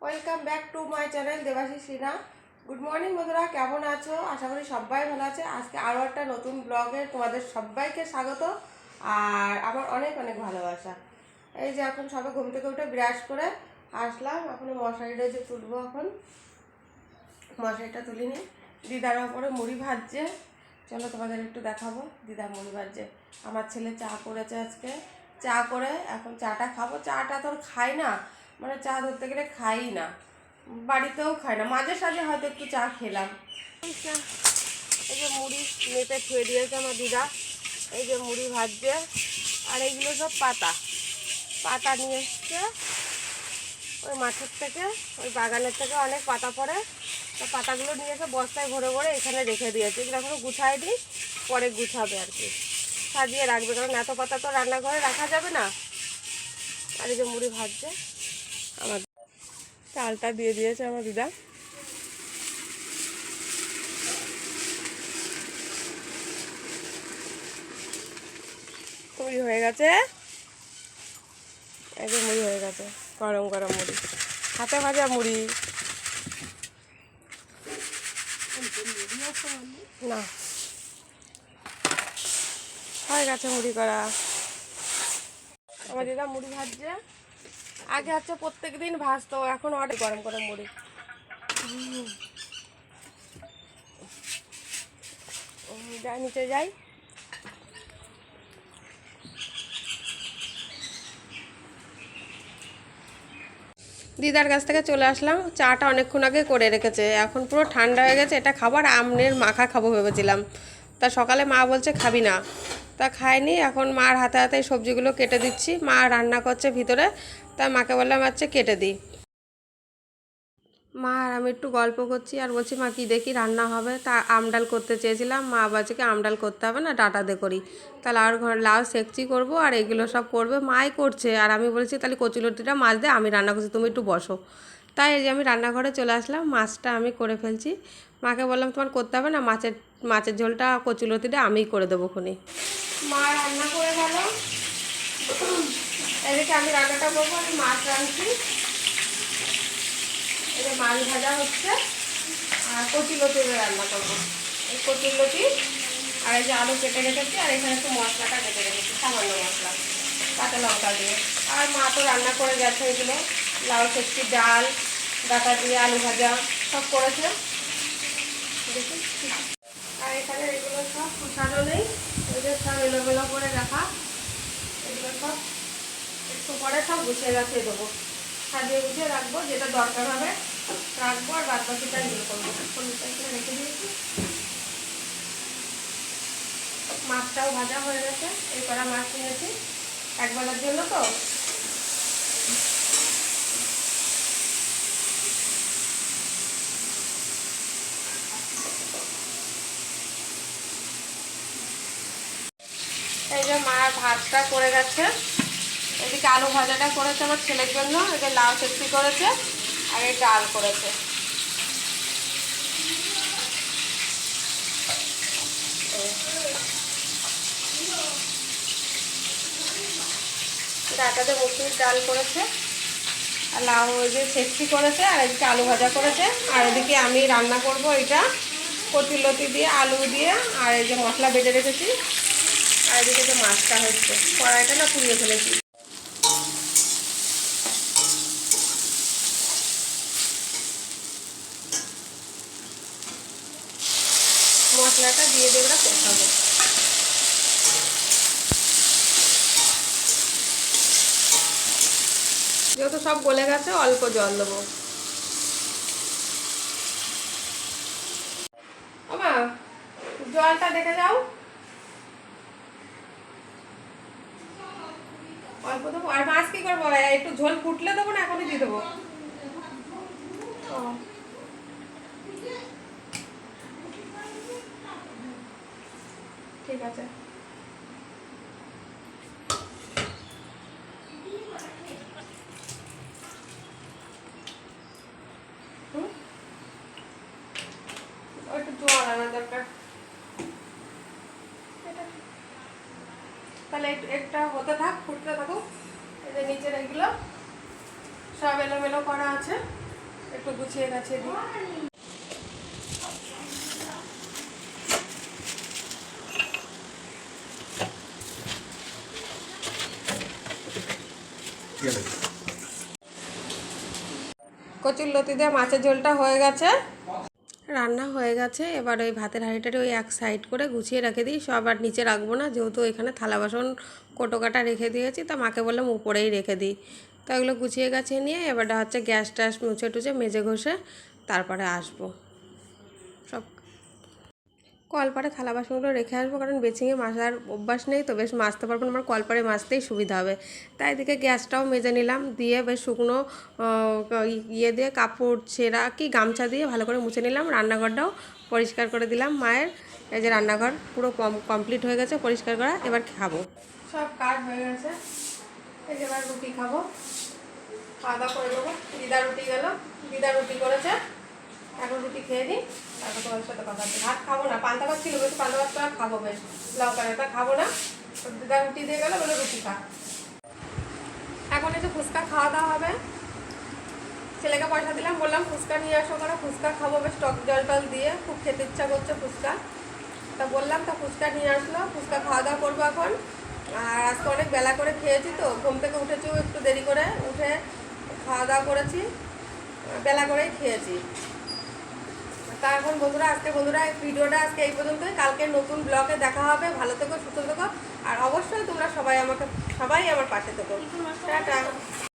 Welcome back to my channel Debashis Sinha. Good morning বন্ধুরা, কেমন আছো? আশা করি সবাই ভালো আছে। আজকে আরও একটা নতুন ব্লগে তোমাদের সবাইকে স্বাগত আর আমার অনেক অনেক ভালোবাসা। এই যে এখন সবাই ঘুম থেকে উঠে ব্রাশ করে আসলাম, এখন মশারিটা যে তুলবো, এখন মশারিটা তুলিনি। দিদার ওপরে মুড়ি ভাজছে, চলো তোমাদের একটু দেখাবো। দিদা মুড়ি ভাজছে, আমার ছেলে চা করেছে আজকে। চা করে এখন চাটা খাবো। চাটা তো খাই না, মানে চা ধরতে গেলে খাই না, বাড়িতেও খাই না, মাঝে সাঝে হয়তো একটু চা খেলাম। এই যে মুড়ি মেপে থুয়ে দিয়েছে আমার দিদা, এই যে মুড়ি ভাজছে। আর এইগুলো সব পাতা পাতা নিয়ে এসছে ওই মাঠের থেকে, ওই বাগানের থেকে অনেক পাতা পড়ে, তো পাতাগুলো নিয়ে এসে বস্তায় ভরে ভরে এখানে রেখে দিয়েছে। এগুলো এখনও গুছাই দিই, পরে গুছাবে আর কি, সাজিয়ে রাখবে, কারণ এত পাতা তো রান্নাঘরে রাখা যাবে না। আর এই যে মুড়ি ভাজছে, আমার চালটা দিয়ে দিয়েছে আমার দিদা। মুড়ি হয়ে গেছে, একদম মুড়ি হয়ে গেছে, গরম গরম মুড়ি, হাতে ভাজা মুড়ি। না, হয়ে গেছে মুড়ি করা। আমার দিদা মুড়ি ভাজছে, আগে হচ্ছে প্রত্যেক দিন ভাজতো, এখন অনেক গরম গরম মুড়ি। যাই নিচে যাই। দিদার কাছ থেকে চলে আসলাম, চাটা অনেকক্ষণ আগে করে রেখেছে, এখন পুরো ঠান্ডা হয়ে গেছে। এটা খাবার আমনের মাখা খাবো ভেবেছিলাম, তা সকালে মা বলছে খাবি না, তা খাইনি। এখন মার হাতে হাতে সবজিগুলো কেটে দিচ্ছি, মা রান্না করছে ভিতরে, তা মাকে বললাম আচ্ছা কেটে দিই। মা আর আমি একটু গল্প করছি, আর বলছি মা কি দেখি রান্না হবে, তা আমডাল করতে চেয়েছিলাম, মা বলছে কি আমডাল করতে হবে না, ডাটা দিয়ে করি। তাহলে আর লাউ সেকচি করবো, আর এগুলো সব করবে মাই করছে, আর আমি বলছি তাহলে কচুলতিটা মাছ দিয়ে আমি রান্না করছি, তুমি একটু বসো। তাই এই যে আমি রান্নাঘরে চলে আসলাম, মাছটা আমি করে ফেলছি। মাকে বললাম তোমার করতে হবে না, মাছের মাছের ঝোলটা কচুলতিটা আমিই করে দেবো খুনি। মা রান্না করে গেল, এদিকে আমি রান্নাটা করবো, আমি মাছ রাঁধছি। এই যে মাছ ভাজা হচ্ছে, আর কচুলতি রান্না করবো। এই কচুলতি আর এই যে আলু কেটে রেখেছি, আর এখানে একটু মশলাটা কেটে রেখেছি, সামান্য মশলা, কাঁচা লঙ্কা দিয়ে। আর মা তো রান্না করে গেছে, এগুলো লাউ সেচকি, ডাল, ডাটা দিয়ে আলু ভাজা সব করেছে দেখি। আর এখানে এগুলো সব কুচানো নেই, এদের সব এলোমেলো করে রাখা, এগুলো সব একটু পরে সব গুছিয়ে রাখিয়ে দেবো, সাজিয়ে গুছিয়ে রাখবো, যেটা দরকার হবে রাখবো, আর বাদ বাকিটা ইয়ে করবো। রেখে দিয়েছি, মাছটাও ভাজা হয়ে গেছে। এই করা মাছ নিয়েছি একবেলার জন্য, তো এই যে মা ভাতটা করে গেছে, এদিকে আলু ভাজাটা করেছে আমার ছেলের জন্য, এদিকে লাউ সেচকি করেছে, আর এই ডাল করেছে। ডাটাতে মুসুরির ডাল করেছে, আর লাউ ওই যে সেচকি করেছে, আর এদিকে আলু ভাজা করেছে। আর এদিকে আমি রান্না করব এটা কচুলতি দিয়ে, আলু দিয়ে, আর এই যে মশলা বেটে রেখেছি। আর এদিকে যে মাছটা হচ্ছে, কড়াইটা না পুড়িয়ে ফেলেছি। মশলাটা দিয়ে দিয়ে ওরা কষাবো। যেহেতু সব গলে গেছে, অল্প জল দেবো। বাবা জলটা দেখে যাও, অল্প দেবো। আর মাছ কি করবো, একটু ঝোল ফুটলে দেবো না এখনই দিয়ে দেবো? ঠিক আছে। একটু জল আনার দরকার, তাহলে একটা হতে থাক, ফুটতে থাকুক। এই যে নিচের এগুলো সব এলোমেলো করা আছে, একটু গুছিয়ে গাছিয়ে দিই। কচুর লতি দিয়ে মাছের ঝোলটা হয়ে গেছে, রান্না হয়ে গেছে। এবার ওই ভাতের হাঁড়িটারে ওই এক সাইড করে গুছিয়ে রেখে দিই, সব আর নিচে রাখবো না, যেহেতু এখানে থালা বাসন কোটো কাটা রেখে দিয়েছি, তা মাকে বললাম উপরেই রেখে দিই। তো এগুলো গুছিয়ে গাছিয়ে নিয়ে এবারটা হচ্ছে গ্যাস ট্যাস মুছে টুছে মেজে ঘষে তারপরে আসবো। সব কলপারে থালা বাসনগুলো রেখে আসবো, কারণ বেচিংয়ে মাজার অভ্যাস নেই তো, বেশ মাজতে পারবো না, আমার কলপারে মাজতেই সুবিধা হবে। তাই এদিকে গ্যাসটাও মেজে নিলাম, দিয়ে বেশ শুকনো ইয়ে দিয়ে কাপড় ছেঁড়া কি গামছা দিয়ে ভালো করে মুছে নিলাম। রান্নাঘরটাও পরিষ্কার করে দিলাম মায়ের। এই যে রান্নাঘর পুরো কমপ্লিট হয়ে গেছে পরিষ্কার করা, এবার খাবো। সব কাজ হয়ে গেছে, এই যে এবার রুটি খাবো, খাওয়া দাওয়া করে দেবো। দিদা রুটি গেল, দিদা রুটি করেছে, এখন রুটি খেয়ে নিই, তারপর তোমাদের সাথে কথা হচ্ছে। ভাত খাবো না, পান্তা ভাত ছিল, বেশ পান্তা ভাত করে খাবো, বেশ লঙ্কা খাবো না। দিদা রুটি দিয়ে গেলো, বলে রুটি খা। এখন এই যে ফুচকা খাওয়া দাওয়া হবে, ছেলেকে পয়সা দিলাম, বললাম ফুচকা নিয়ে আসো, কারণ ফুচকা খাবো বেশ টক জল টল দিয়ে, খুব খেতে ইচ্ছা করছে ফুচকা। তা বললাম, তা ফুচকা নিয়ে আসলো, ফুচকা খাওয়া দাওয়া করবো এখন। আর আজকে অনেক বেলা করে খেয়েছি তো, ঘুম থেকে উঠেছিও একটু দেরি করে, উঠে খাওয়া দাওয়া করেছি, বেলা করেই খেয়েছি। তা এখন বন্ধুরা, ভিডিওটা আজকে এই পর্যন্তই। কালকে নতুন ব্লগে দেখা হবে। ভালো থেকো, সুস্থ থেকো, আর অবশ্যই তোমরা সবাই আমার পাশে থেকো। টাটা।